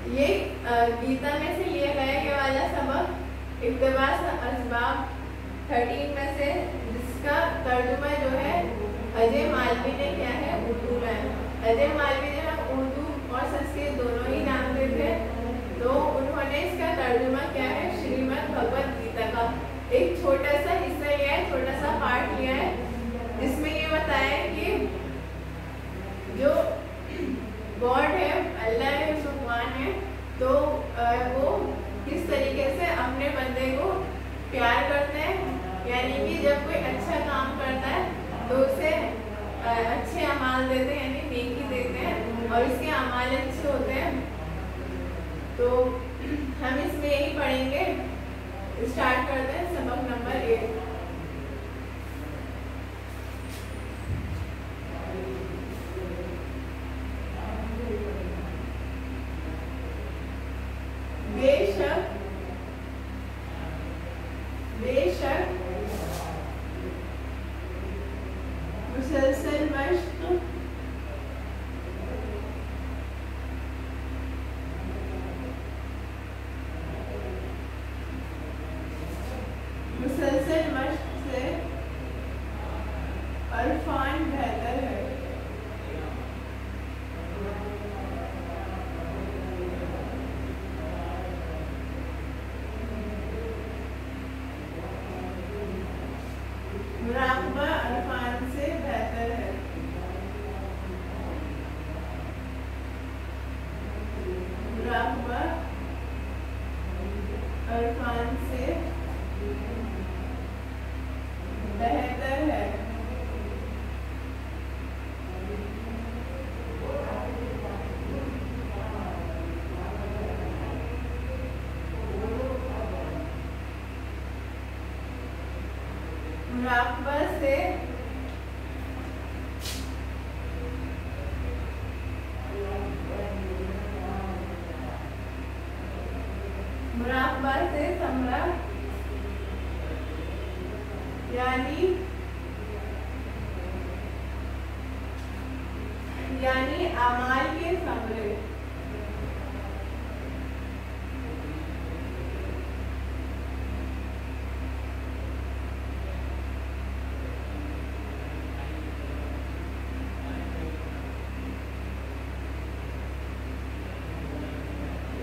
ये गीता में से लिया गया ये वाला सबक इक़्तिबास असबाब 13 में से, जिसका तर्जुमा जो है अजय मालवी ने किया है उर्दू में। अजय मालवी जो है उर्दू और संस्कृत दोनों ही जानते थे, तो उन्होंने इसका तर्जुमा किया है श्रीमद् भगवद गीता का। एक छोटा सा हिस्सा लिया है, छोटा सा पार्ट लिया है, जिसमें ये बताया है कि जो गॉड है, अल्लाह है, भगवान है, तो वो किस तरीके से अपने बंदे को प्यार करते हैं। यानी कि जब कोई अच्छा काम करता है तो उसे अच्छे अमाल देते हैं, यानी नेकी देते हैं, और इसके अमाल अच्छे होते हैं। तो हम इसमें यही पढ़ेंगे। स्टार्ट करते हैं सबक नंबर 1। बेशक मुसलसल मश्क से अरफान बेहतर है। मुराक़बा अरफान से बेहतर है। मुराक़बा अरफान से बेहतर है। मुराक़बा से समरा, यानी अमाल के समरे।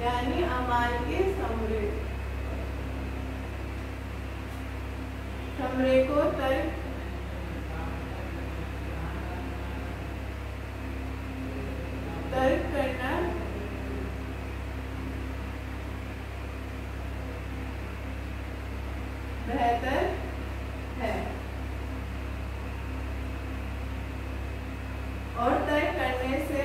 यानी अमाल के समरे। समरे को तर्क करना बेहतर है, और तर्क करने से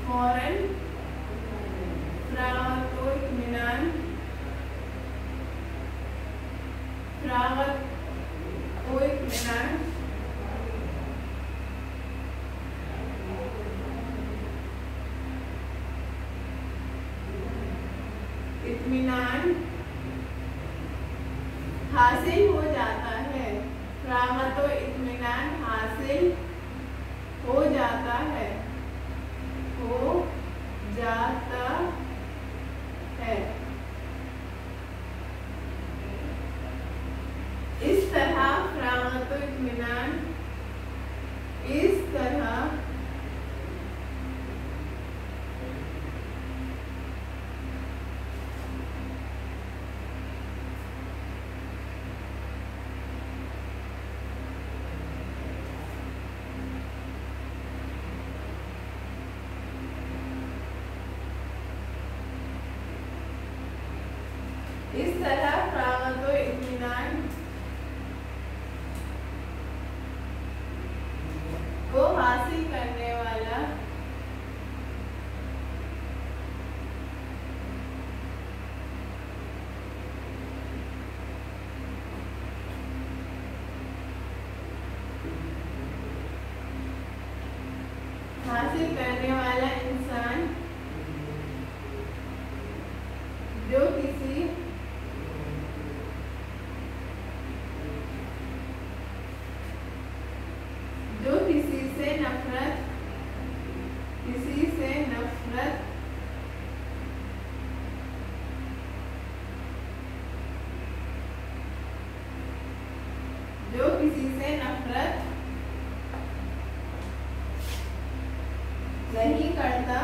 फौरन फरागत व इत्मीनान, इत्मीनान हासिल हो जाता है। फरागत व इत्मीनान हासिल हो जाता है, इस तरह फरागत व इत्मीनान, इस तरह फरागत व इत्मीनान करने वाला इंसान जो किसी से नफरत नहीं करता,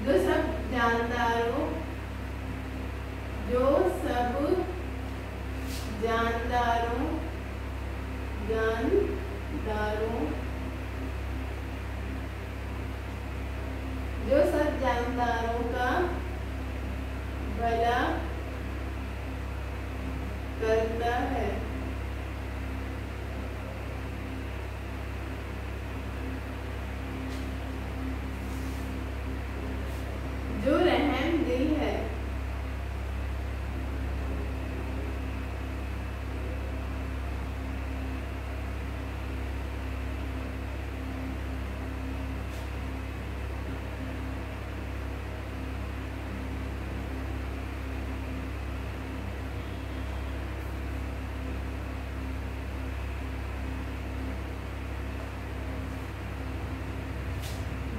जो सब जानदारों जो सब जानदारों का भला करता है, जो रहम दिल है,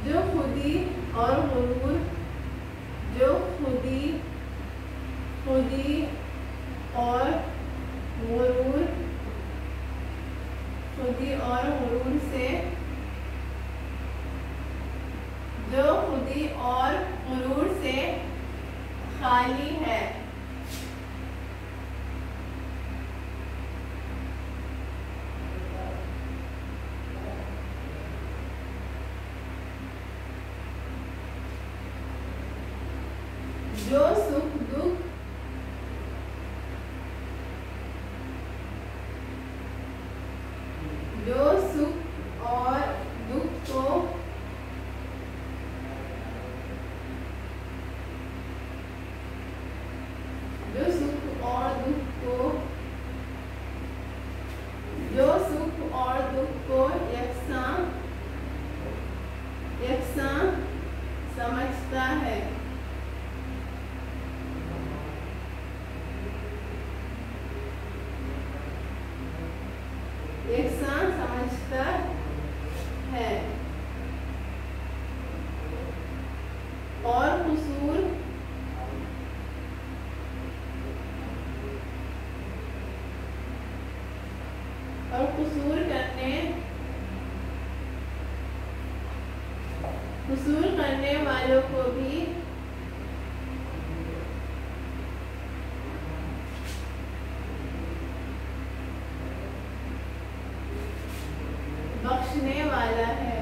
जो खुदी और गुरूर से खाली है, जो सुख दुख और दुख को यकसां समझता है, और कसूर करने वालों को भी बख्शने वाला है,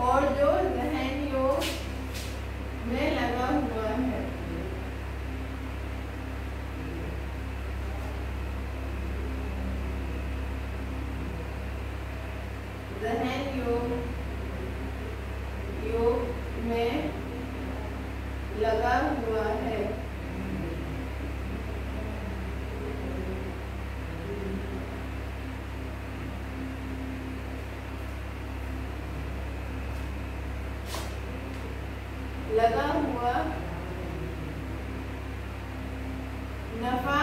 और जो जहन योग में लगा हुआ है, जहन योग में लगा हुआ है, लगा हुआ नफा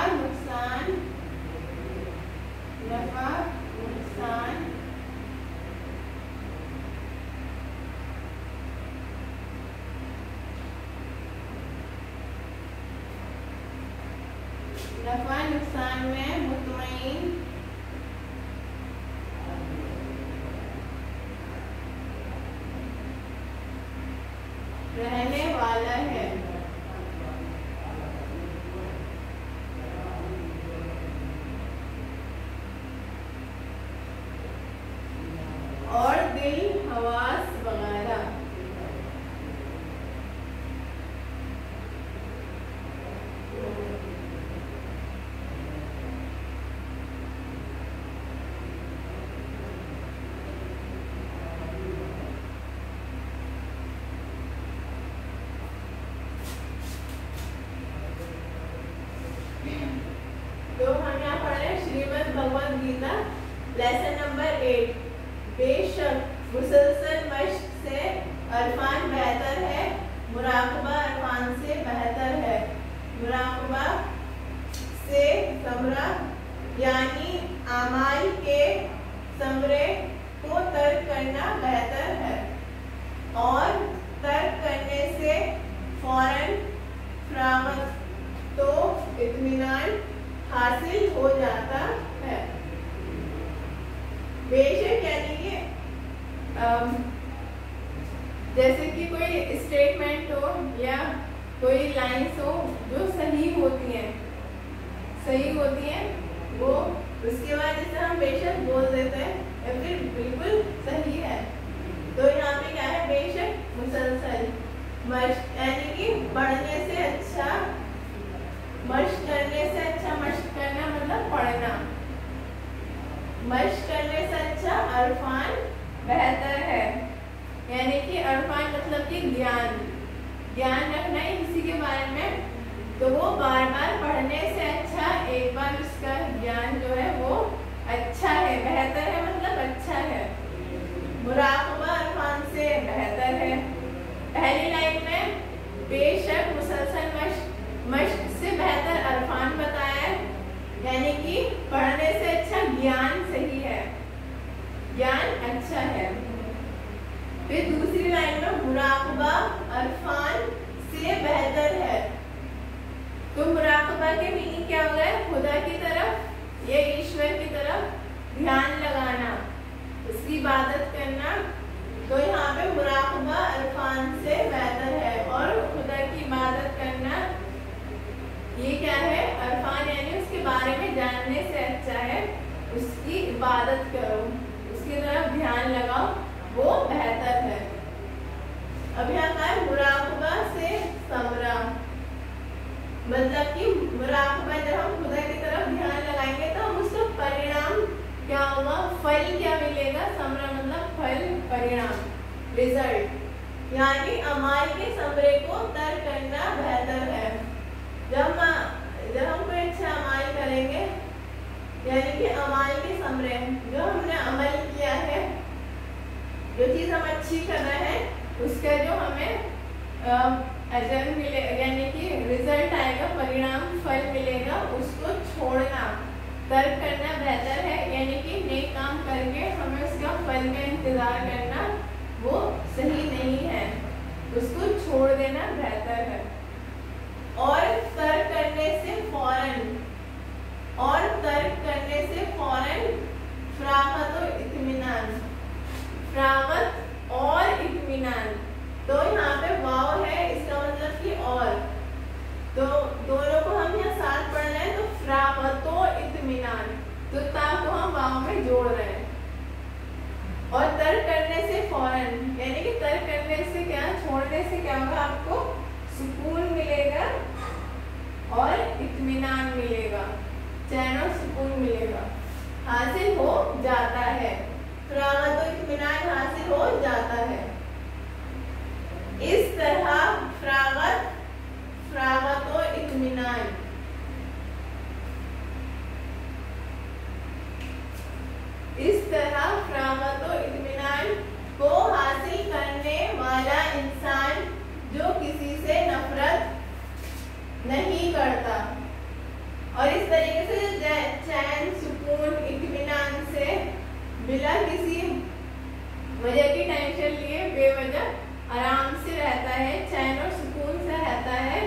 नुकसान में मुतमईन रहने वाला है, और दिल हवास वगैरह बेशक मुसलसल मश्क से अरफान बेहतर है, मुराकबा अरफान से बेहतर है। मुराकबा से समरा यानी आमाल के समरे को तर्क करना बेहतर है, और तर्क करने से फौरन फरागत तो इत्मीनान हासिल हो जाता है। बेशक यानी कि जैसे कि कोई स्टेटमेंट हो या कोई लाइन्स हो जो सही होती हैं, वो उसके बाद जैसे हम बेशक बोल देते हैं या फिर बिल्कुल सही है, तो यहाँ पे क्या है, बेशक मुसलसल मश्क यानी कि पढ़ने से अच्छा, मश्क करने से अच्छा, मश्क करना मतलब पढ़ना, मश्क करने से अच्छा अरफान बेहतर है। यानी कि अरफान मतलब कि ज्ञान रखना है किसी के बारे में, तो वो बार बार पढ़ने से अच्छा एक बार उसका ज्ञान जो है वो अच्छा है, बेहतर है मतलब अच्छा है। मुराकबा अरफान से बेहतर है। पहली लाइन में बेशक मुसलसल मश्क से बेहतर अरफान बताया है, यानी कि पढ़ने से अच्छा ज्ञान सही है, ज्ञान अच्छा है। फिर दूसरी लाइन में मुराकबा अरफान से बेहतर है, तो मुराकबा के मीनिंग क्या हो गया, खुदा की तरफ या ईश्वर की तरफ ध्यान लगाना, उसकी इबादत करना। तो यहाँ पे मुराकबा अरफान से बेहतर है, और खुदा की इबादत करना ये क्या है, अरफान यानी उसके बारे में जानने से अच्छा है, उसकी इबादत करो, उसकी तरफ ध्यान लगाओ, वो बेहतर है। अब यहाँ का है मुराकबा से समरा, मतलब कि मुराकबा जब हम खुदा की तरफ ध्यान लगाएंगे तो हम उसका परिणाम क्या होगा, फल क्या मिलेगा, समरा मतलब फल, परिणाम, रिजल्ट, यानी अमाल के समरे को तर्क करना बेहतर है। जब हम कोई अच्छा अमाल करेंगे, यानी कि अमाल के समरे, जो हमने अमल किया है, जो चीज़ हम अच्छी कर रहे हैं, उसका जो हमें अजर मिले, यानी कि रिजल्ट आएगा, परिणाम, फल मिलेगा, उसको छोड़ना, तर्क करना बेहतर है। यानी कि नेक काम करके हमें उसका फल का इंतजार करना वो सही नहीं है, उसको छोड़ देना बेहतर है। और तर्क करने से फौरन, और तर्क करने से फौरन फरागत और इत्मीनान, फरागत और इत्मीनान, तो यहाँ पे वाव है, इसका मतलब कि और, तो दोनों को हम यहाँ साथ पढ़ रहे हैं, तो फरागत और इत्मीनान, तो ता को हम वाव में जोड़ रहे हैं। और तर्क करने से फौरन, यानी कि तर्क करने से क्या, छोड़ने से क्या होगा, आपको सुकून मिलेगा और इत्मीनान मिलेगा, चैन और सुकून मिलेगा, हासिल हो जाता है, फरागत और इत्मीनान हासिल हो जाता है। इस तरह फरागत और इत्मीनान, इस तरह फरागत और इत्मीनान को हासिल करने वाला इंसान जो किसी से नफरत नहीं करता, और इस तरीके से चैन, सुकून, इत्मीनान से बिना किसी वजह की टेंशन लिए बेवजह आराम से रहता है, चैन और सुकून से रहता है,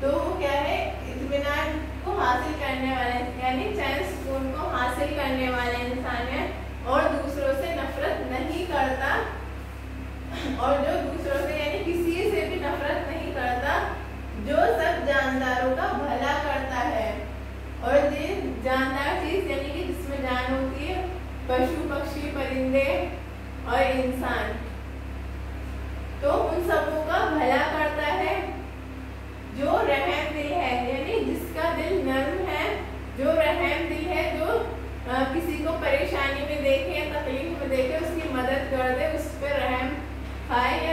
तो वो क्या है, इत्मीनान को हासिल करने वाले, यानी चैन सुकून को हासिल करने वाले इंसान है, और दूसरों से नफरत नहीं करता, और जो दूसरों से यानी किसी से भी नफरत नहीं करता, जो सब जानदारों का भला करता है, और जिन जानदार चीज यानी कि जिसमें जान होती है, पशु पक्षी परिंदे और इंसान, तो उन सबों का भला करता है। जो रहम दिल है, यानी जिसका दिल नर्म है, जो रहम दिल है, जो किसी को परेशानी में देखे या तकलीफ में देखे उसकी मदद कर दे, उस पर रहम खाए या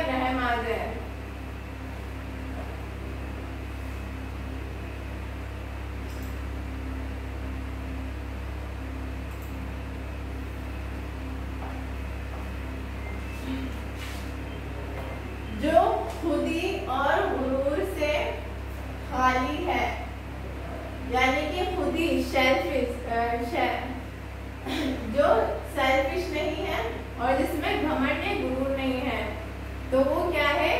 और जिसमें घमंड या गुरूर नहीं है। तो वो क्या है?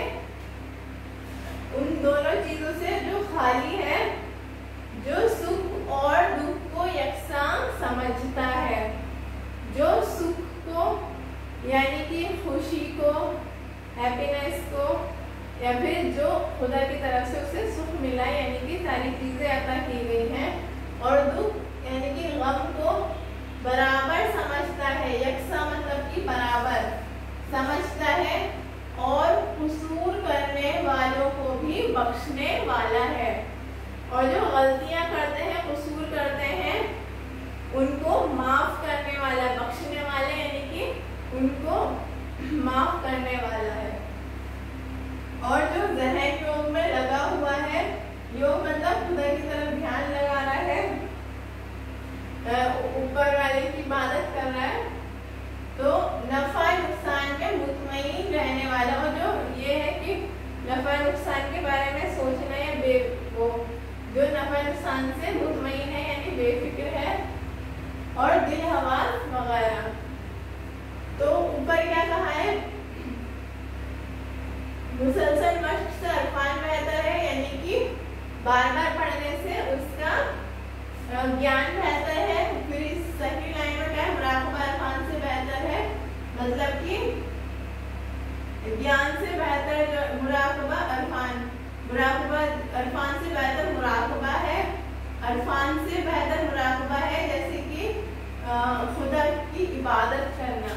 उन दोनों चीजों से जो खाली है, जो सुख और दुख को यकसां समझता है, जो सुख को यानी कि खुशी को, हैप्पीनेस को, या फिर जो खुदा की तरफ से उसे सुख मिला यानी कि सारी चीजें अता की गई हैं, और दुख यानी कि गम को बराबर समझता है, यकसा मतलब कि बराबर समझता है, और कसूर करने वालों को भी बख्शने वाला है। और जो गलतियां करते हैं, कसूर करते हैं, उनको माफ करने वाला, बख्शने वाला यानी कि उनको माफ करने वाला है। और जो ज़हन योग में लगा हुआ है, योग मतलब खुदा की तरफ ध्यान लगा रहा है, ऊपर वाले की इबादत कर रहा है, तो नफा नुकसान में मुतमईन रहने वाला। और जो ये है कि नफा नुकसान के बारे में सोचना या वो जो नफा नुकसान से मुतमईन है यानी बेफिक्र है, और दिल हवास वगैरह। तो ऊपर क्या कहा है? मुसलसल मश्क से अरफान बेहतर है, यानी कि बार बार पढ़ने से उसका ज्ञान बेहतर है। फिर इस सेकंड लाइन में क्या है? मुराकबा अरफान से बेहतर है, मतलब कि ज्ञान से बेहतर मुराकबा अरफान, मुराकबा अरफान से बेहतर मुराकबा है, अरफान से बेहतर मुराकबा है, जैसे कि खुदा की इबादत करना।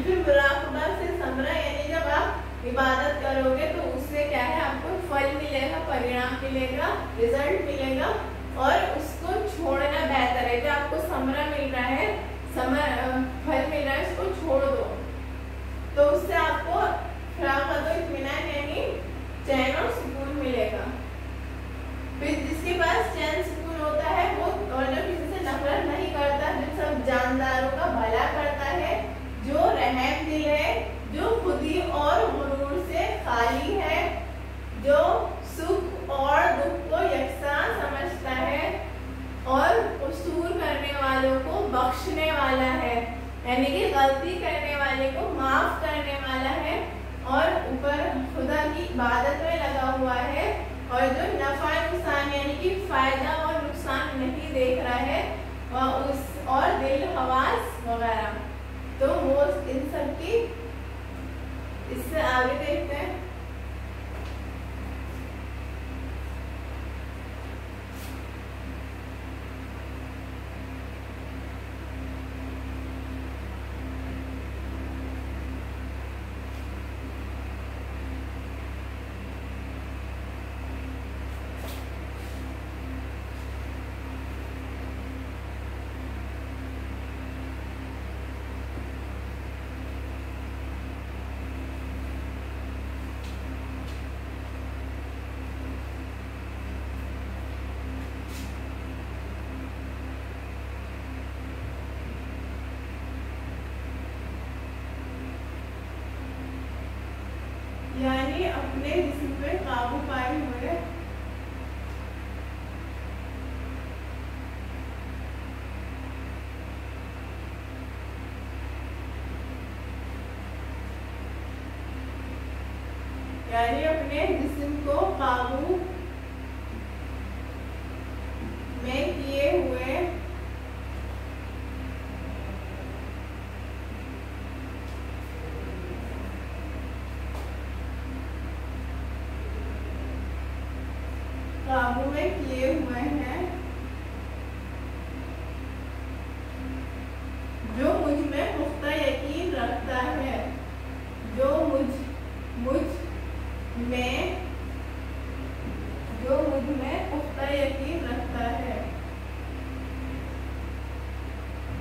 फिर मुराकबा से समरा यानी जब आप इबादत करोगे तो उससे क्या है? आपको फल मिलेगा, परिणाम मिलेगा, रिजल्ट मिलेगा, और उसको छोड़ना बेहतर है। जो आपको समरा मिल रहा है, फल मिल रहा है, उसको छोड़ दो, तो उससे आपको इत्मीनान यानी चैन और सुकून मिलेगा। फिर जिसके पास चैन सुकून होता है वो, और जो किसी से नफरत नहीं करता, जो सब जानदारों का भला करता है, जो रहम दिल है, जो खुदी और गुरूर से खाली है, जो सुख और दुख को यकसां समझता है, और कसूर करने वालों को बख्शने वाला है, यानी कि गलती करने वाले को माफ करने वाला है, और ऊपर खुदा की इबादत में लगा हुआ है, और जो नफा नुकसान यानी कि फायदा और नुकसान नहीं देख रहा है, उस और दिल हवास वगैरह। तो वो इन सब की, इससे आगे देखते हैं। यानी अपने जिस्म पे काबू पाए हुए, यानी अपने जिस्म को काबू में किए हुए हैं, जो मुझ में पुख्ता यकीन रखता है, जो मुझ में पुख्ता यकीन रखता है,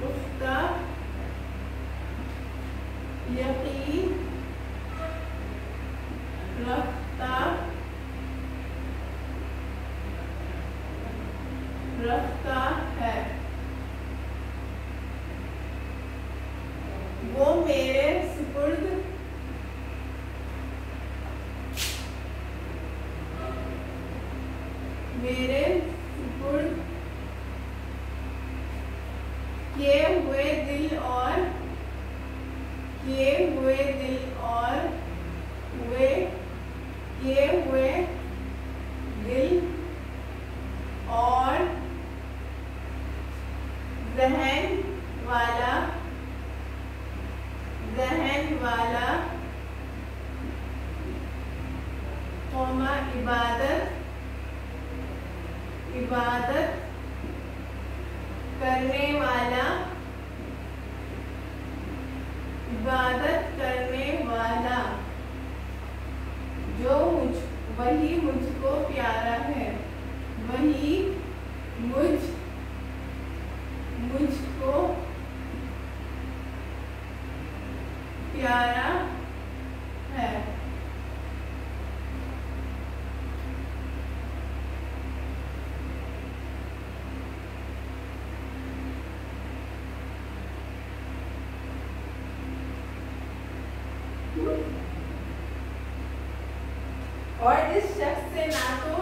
पुख्ता यकीन रखता है, वो मेरे सुपुर्द किए हुए दिल और किए हुए दिल और किए हुए दिल और जहन वाला कौमा इबादत करने वाला जो वही मुझको प्यारा है, वही मुझको प्यारा है। और जिस शख्स से ना तो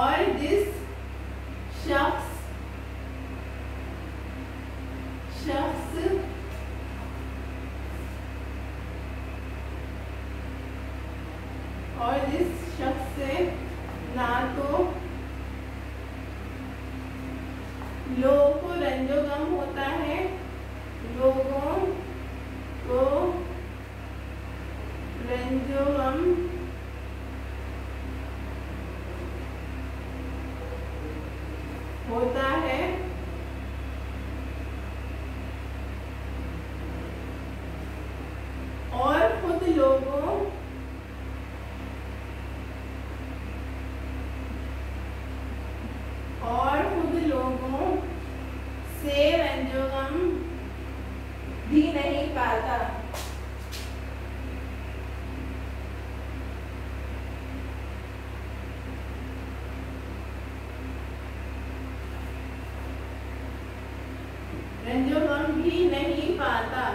और जिस शख्स से ना तो लोगों को रंजोगम होता है, लोगों को रंजोगम होता है, और खुद लोगों से रंजोगम भी नहीं पाता। रंजोगम भी नहीं पाता।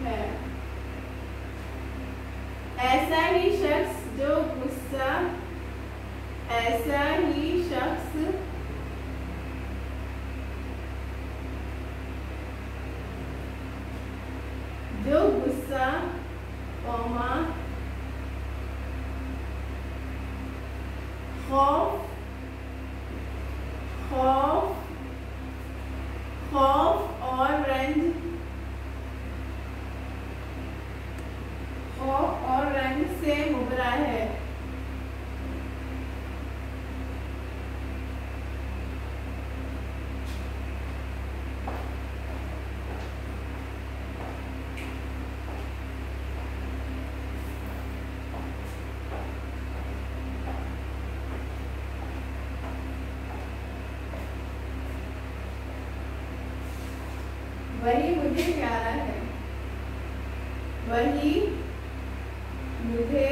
है। ऐसा ही शख्स जो गुस्सा खौफ और रंज से मुबरा है। वही मुझे प्यारा है, वही मुझे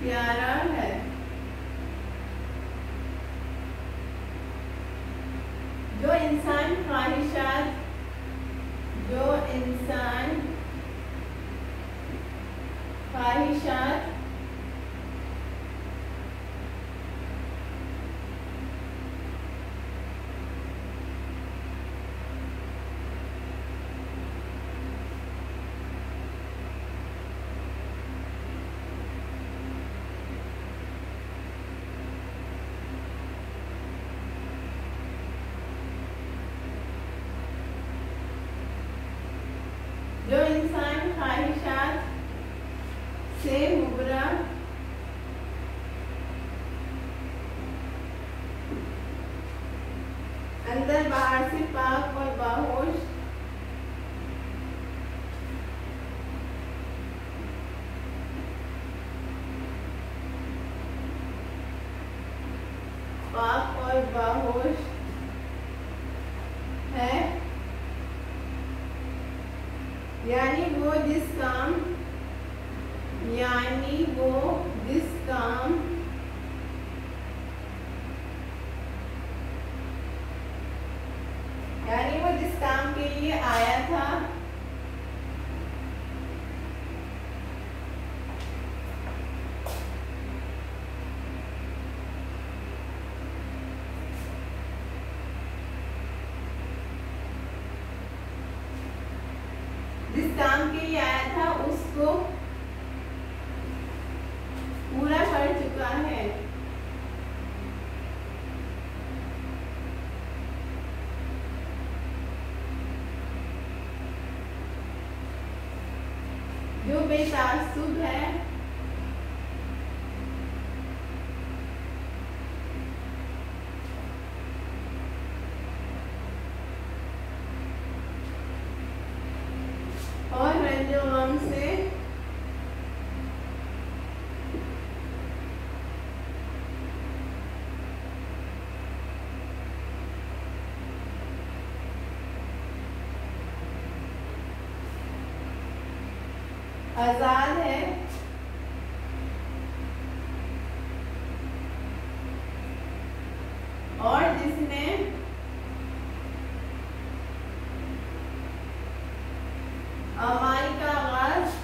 प्यारा है। जो इंसान ख्वाहिशात से मुबरा अंदर बाहर से पाक और बाहोश है, यानी वो जिस काम के लिए आया था बेतासुब है, और रंजो गम से आजाद है, और जिसने अमाई का आगाज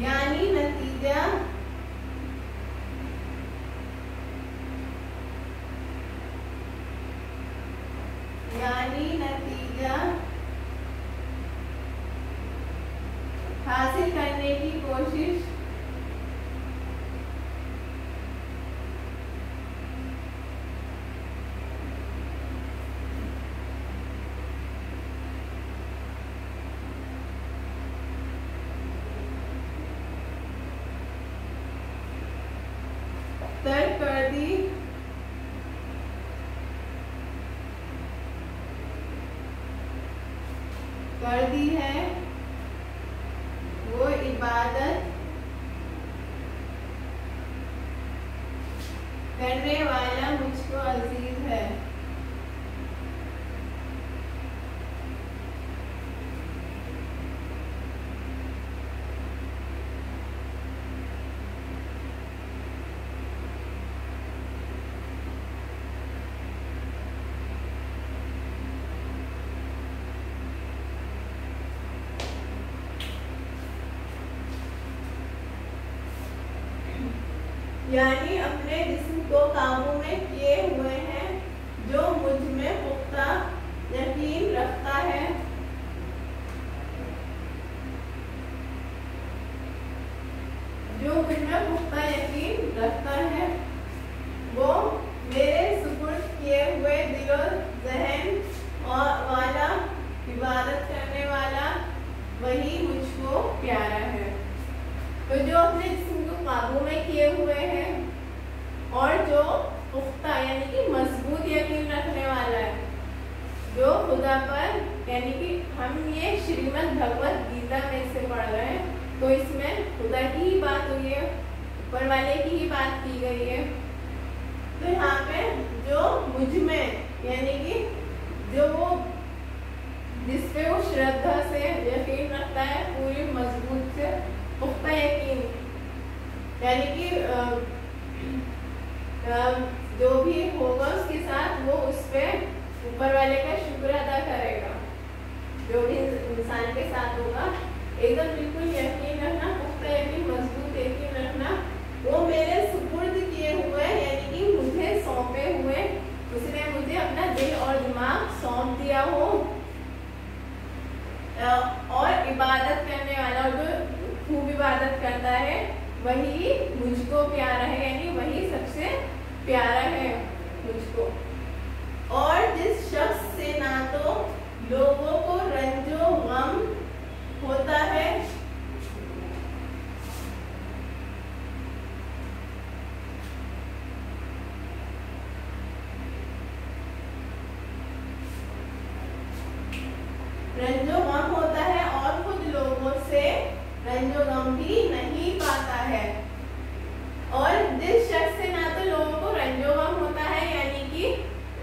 यानी नतीजा हासिल करने की कोशिश तर्क कर दी है, वो इबादत करने वाला मुझको अजीज है। यानी अपने जिस्म को काबू में किए हुए हैं, जो मुझ में पुख्ता यकीन रखता है, जो मुझ में पुख्ता यकीन रखता है, वो मेरे सुपुर्द किए हुए दिलो ज़हन और वाला इबादत करने वाला वही मुझको प्यारा है। तो जो अपने जिस्म को काबू में किए हुए हैं और जो पुख्ता यानी कि मजबूत यकीन रखने वाला है, जो खुदा पर, यानी कि हम ये श्रीमद् भगवत गीता में से पढ़ रहे हैं, तो इसमें खुदा की ही बात हुई है, ऊपर वाले की ही बात की गई है। तो यहाँ पे जो मुझ में, यानी कि जो वो जिसपे वो श्रद्धा से यकीन रखता है, पूरी मजबूत से पुख्ता यकीन, यानी कि जो भी होगा उसके साथ वो उस पे ऊपर वाले का शुक्र अदा करेगा। जो भी इंसान के साथ होगा एकदम बिल्कुल यकीन रखना, पुख्ता यकीन, मजबूत यकीन रखना, वो मेरे सुपुर्द किए हुए, यानी कि मुझे सौंपे हुए, उसने मुझे अपना दिल और दिमाग सौंप दिया हो, और इबादत करने वाला, और जो खूब इबादत करता है वही मुझको प्यारा है, यानी वही सबसे प्यारा है मुझको। और जिस शख्स से ना तो लोगों को रंजो गम होता है, रंजो गम होता है, और खुद लोगों से रंजो गम भी नहीं पाता है। और जिस शख्स से ना तो लोगों को रंजो गम होता है, यानी कि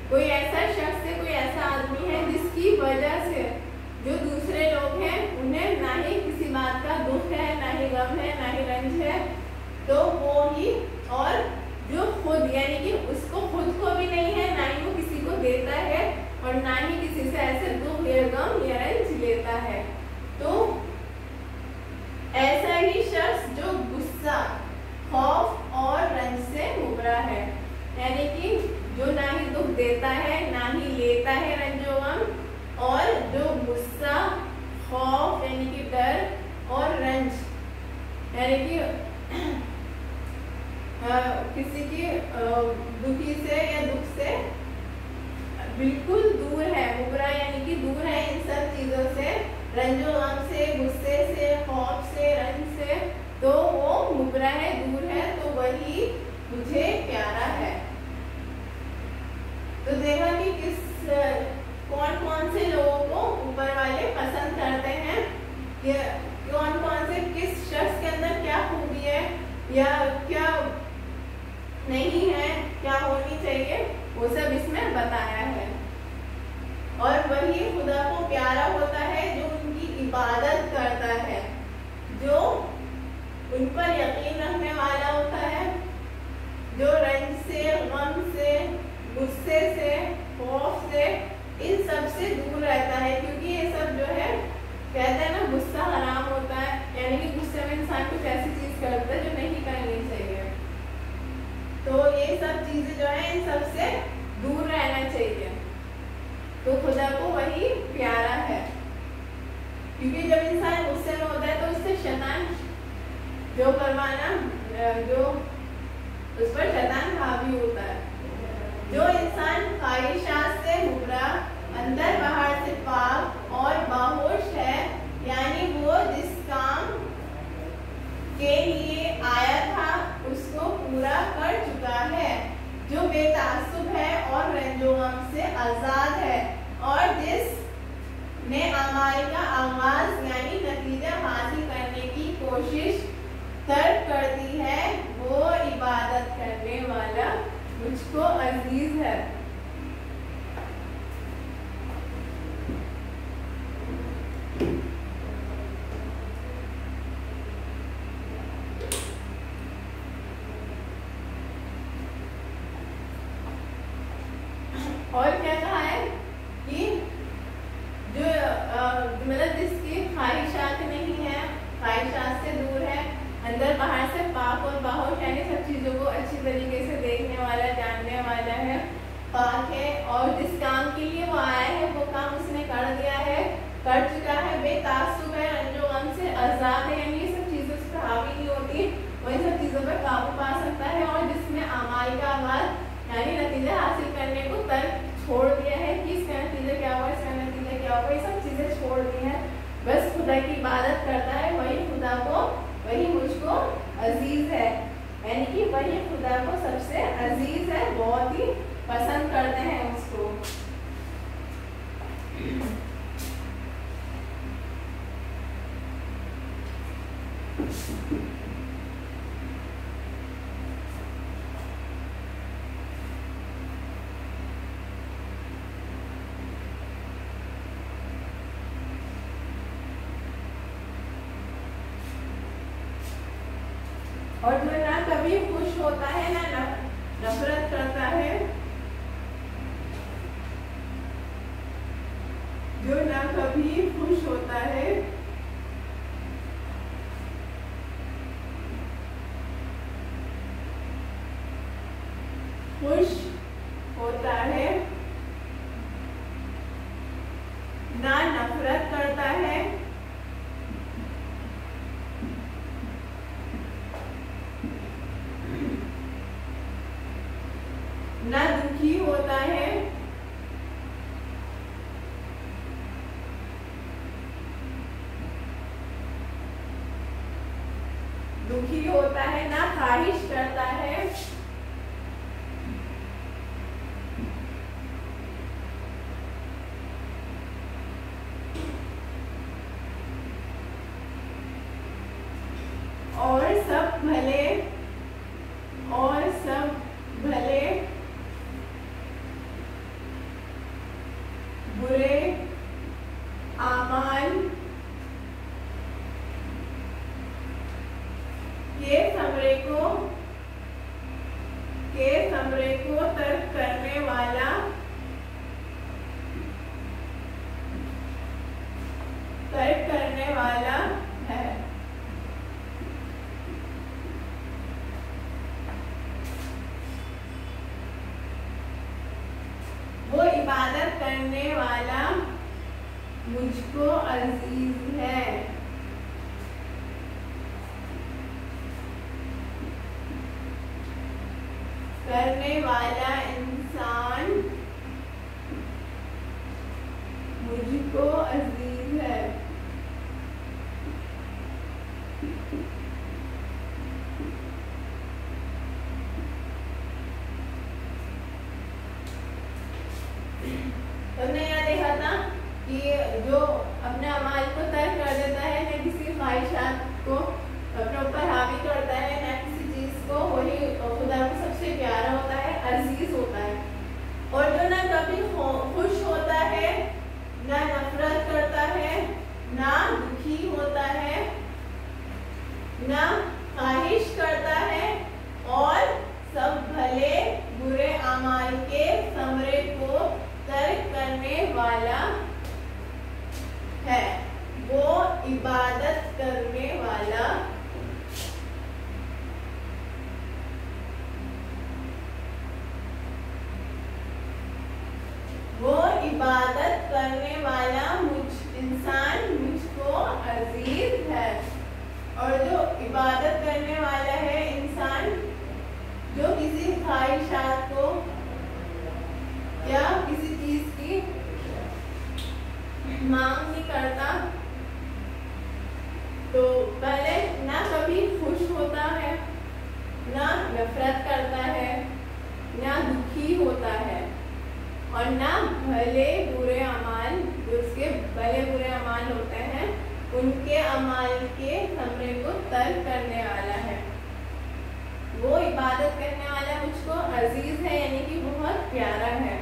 कोई ऐसा शख्स है, कोई ऐसा आदमी है जिसकी वजह से जो दूसरे लोग हैं उन्हें ना ही किसी बात का दुख है, ना ही गम है, ना ही रंज है, तो वो ही, और जो खुद, यानी कि उसको खुद को भी नहीं है, ना ही वो किसी को देता है, और ना ही किसी से ऐसे दुख या गम या रंज लेता है। तो ऐसा ही शख्स जो गुस्सा, खौफ और रंज से उबरा है, यानी कि जो ना ही दुख देता है, ना ही लेता है रंजो गम, और जो गुस्सा, खौफ यानी कि डर, और रंज यानी कि किसी की दुखी से या दुख से बिल्कुल दूर है, मुबरा यानी कि दूर है इन सब चीजों से, रंजो गम से, गुस्से से, खौफ से, रंज से, तो वो मुबरा है, दूर है, तो वही मुझे प्यारा है। तो देखा कि किस कौन कौन से लोगों को ऊपर वाले पसंद करते हैं, कौन कौन से किस शख्स के अंदर क्या खूबी है या क्या नहीं है, क्या होनी चाहिए, वो सब इसमें बताया है। और वही खुदा को प्यारा होता है जो उनकी इबादत करता है, जो उन पर यकीन रखने वाला होता है, जो रंज से, गम से, गुस्से से, खौफ से, इन सब से दूर रहता है। क्योंकि ये सब जो है कहते हैं ना, गुस्सा हराम होता है, यानी कि गुस्से में इंसान कुछ ऐसी चीज करता है जो नहीं करनी चाहिए। तो ये सब चीजें जो है इन सब से दूर रहना चाहिए। तो खुदा को वही प्यारा है, क्योंकि जब इंसान गुस्से में होता है तो उससे शैतान जो करवाना, जो उस पर शैतान हावी होता है। जो इंसान ख्वाहिशात से मुबरा, अंदर बाहर से पाक और बाहोश है, यानी वो जिस काम के लिए आया था उसको पूरा कर चुका है, जो बेतासुब है और रंजोगम से आजाद है, और जिस ने अमाल का आगाज यानी नतीजा हासिल करने की कोशिश तर्क कर दी है, वो इबादत करने वाला मुझको अजीज है। और क्या कहा है कि जो मतलब जिसकी ख्वाहिशात नहीं है, ख्वाहिशात से दूर है, अंदर बाहर से पाक और बाहोश यानी सब चीजों को अच्छी तरीके से देखने वाला, जानने वाला है, पाक है, और जिस काम के लिए वो आया है वो काम उसने कर दिया है, कर चुका है, बेतासुब है, रंजो गम से आजाद है, यानी ये सब चीजें उस पर हावी नहीं होती, वो इन सब चीजों पर काबू पा सकता है। और जिसमें अमाल का आगाज यानी नतीजा हासिल करने को तर्क छोड़ दिया है कि इसका नतीजा क्या हुआ, इसका नतीजा क्या हुआ, ये सब चीजें छोड़ दी हैं, बस खुदा की इबादत करता है, वही खुदा को, वही मुझको अजीज है, यानी कि वही खुदा को सबसे अजीज है, बहुत ही पसंद करते हैं उसको। और जो ना कभी खुश होता है ना नफरत करता है, जो ना कभी खुश होता है खुश होता है, ना नफरत करता है, ना दुखी होता है, दुखी होता है, ना ख्वाहिश करता है, और सब भले, और सब भले बुरे आमाल के समरे को तर्क करने वाला, है। वो इबादत करने वाला मुझको अजीज है। करने वाला इंसान मुझको अजीज है। तुमने यहाँ देखा था कि जो अपने अमाल को तर्क कर देता है, न किसी ख्वाहिशात को अपने ऊपर हावी करता है, न किसी चीज को, वही खुदा को सबसे प्यारा होता है, अजीज होता है। और जो ना कभी खुश होता है, ना नफरत करता है, ना दुखी होता है, ना ख्वाहिश करता है, और सब भले बुरे अमाल के समरे को तर्क करने वाला है, वो इबादत करने वाला मुझ इंसान मुझको अजीज है। और जो इबादत करने वाला है इंसान, जो किसी ख्वाहिशात को या किसी चीज की मांग नहीं करता, तो पहले ना कभी खुश होता है, ना नफरत करता है, ना दुखी होता है, और ना भले बुरे अमाल, जो उसके भले बुरे अमाल होते हैं, उनके अमाल के समरे को तर्क करने वाला है। वो इबादत करने वाला मुझको अजीज है, यानी कि बहुत प्यारा है।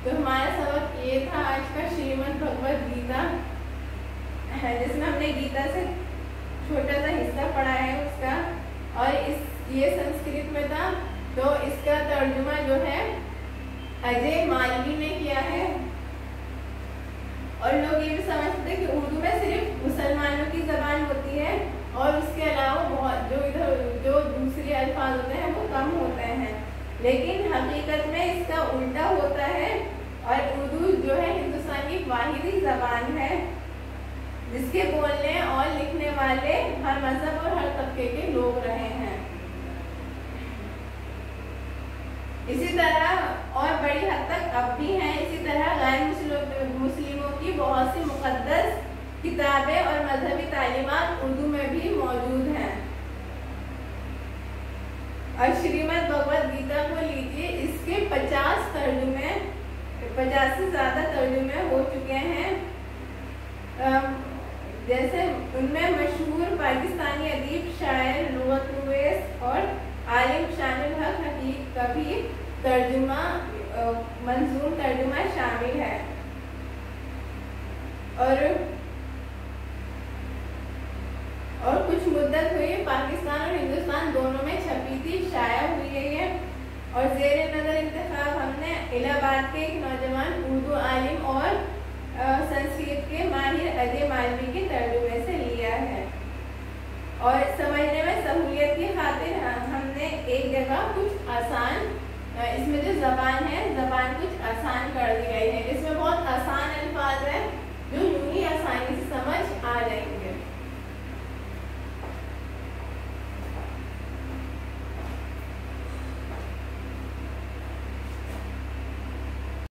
तो हमारा सबक ये था आज का श्रीमद् भगवद गीता, जिसमें हमने गीता से छोटा सा हिस्सा पढ़ा है उसका, और ये संस्कृत में था, तो इसका तर्जुमा जो है अजय मालवी ने किया है। और लोग ये भी समझते हैं कि उर्दू में सिर्फ मुसलमानों की जबान होती है, और उसके अलावा बहुत जो दूसरे अल्फाज होते हैं वो कम होते हैं, लेकिन हकीकत में इसका उल्टा होता है। और उर्दू जो है हिंदुस्तान की वाहिदी जबान है, जिसके बोलने और लिखने वाले हर मजहब और हर तबके के लोग रहे हैं। इसी तरह और बड़ी हद तक अब भी हैं। इसी तरह गैर मुस्लिमों की बहुत सी मुक़द्दस किताबें और मजहबी तालीमात उर्दू में भी मौजूद हैं। और श्रीमद् भगवद गीता को लीजिए, इसके 50 तर्जुमे, 50 से ज़्यादा तर्जुमे हो चुके हैं। जैसे उनमें मशहूर पाकिस्तानी अदीब, शायर, लुग़त-उवैस और आलिम शामिल हक हकीक का भी तर्जुमा, मंजूर तर्जुमा शामिल है। और कुछ मुद्दत हुई पाकिस्तान और हिंदुस्तान दोनों में छपी थी, शाया हुई है ये। और ज़ेरे नज़र इंतखाब हमने इलाहाबाद के एक नौजवान उर्दू आलिम और संस्कृत के माहिर अजय मालवी के तर्जुमे से लिया है। और समझने में सहूलियत की खातिर हमने एक जगह कुछ आसान, इसमें जो ज़बान